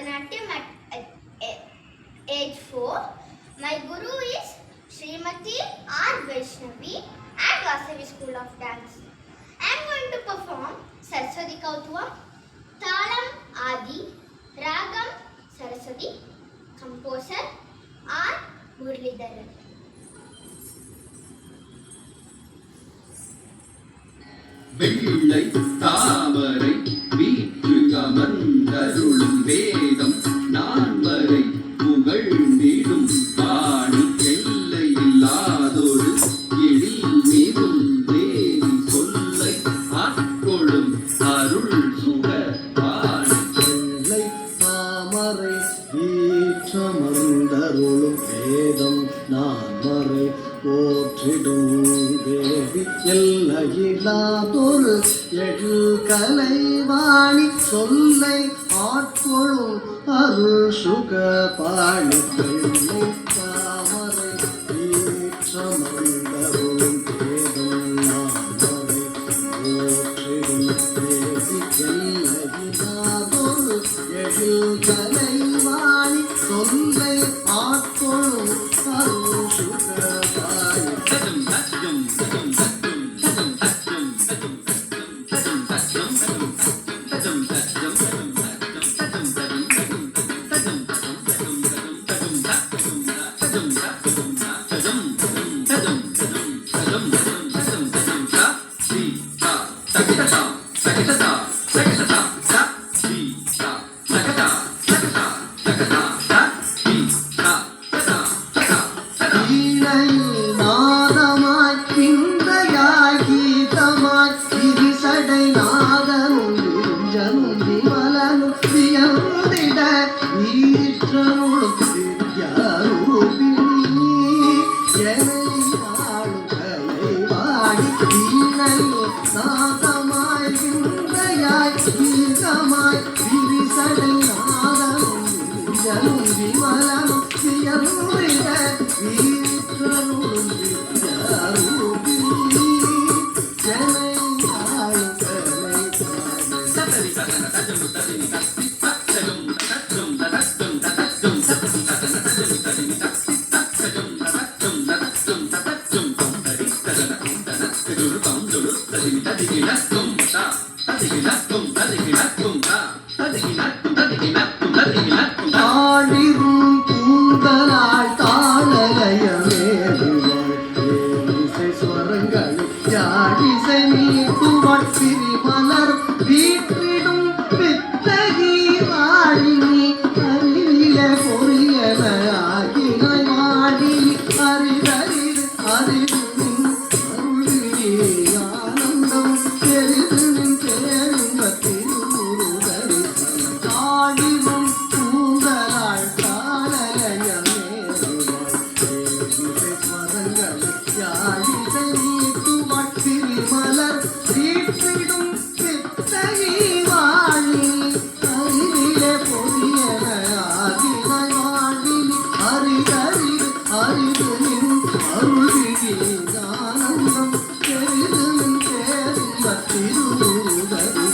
Bharatanatyam at age 4. My guru is Srimati R. Vaishnavi at Vasavi School of Dance. I am going to perform Saraswati Kautvam, Talam Adi, Ragam Saraswati, composer R. Muralidharan. வெள்ளை தாமரை வீற்று அமர்ந்தருளும் வேதம் நான்மறை புகழ்ந்திடும் பாணி எல்லை இல்லாதொரு எழில் மிகும் தேவி சொல்லை ஆட்கொள்ளும் அருள் சுக பாணி வெள்ளை தாமரை வீற்றமர்ந்தருளும் வேதம் நான்மறை போற்றிடும் தேவி எல்லையில்லாதொரு எழுகலைவாணி சொல்லை ஆட்கொள்ளும் அருள் சுக பாணி வெள்ளை தாமரை வீற்றமர்ந்தருளும் வேதம் நான்மறை போற்றிடும் தேவி எல்லையில்லாதொரு எழுகலைவாணி சொல்லை ஆட்கொள்ளும் அருள் சுக ஆழிரும் கூந்தலால் தாளலயமேறிசை ஸ்வரங்களும் யாழிசை நீட்டுவாள் சிறிமலர் வீற்றிடும் பித்தகி வாழினி அறிவில பொறியன ஆகினாய் வாழினி அறிவறிது அறிவு ஆனந்தம் பெரிது பேரும் திருமுருகரி ஆழிவும் கூந்தலாள் தாளலயமேறிசை யாழிசை நீட்டுவாள் சிறிமலர் வீற்றிடும் பித்தகி வாழினி அறிவிலே பொறியன ஆகினாய் வாழினி அறிவறிது அறிவு அருள்விழி ஆனந்தம் பெரிது பேரும் திருமுருகரி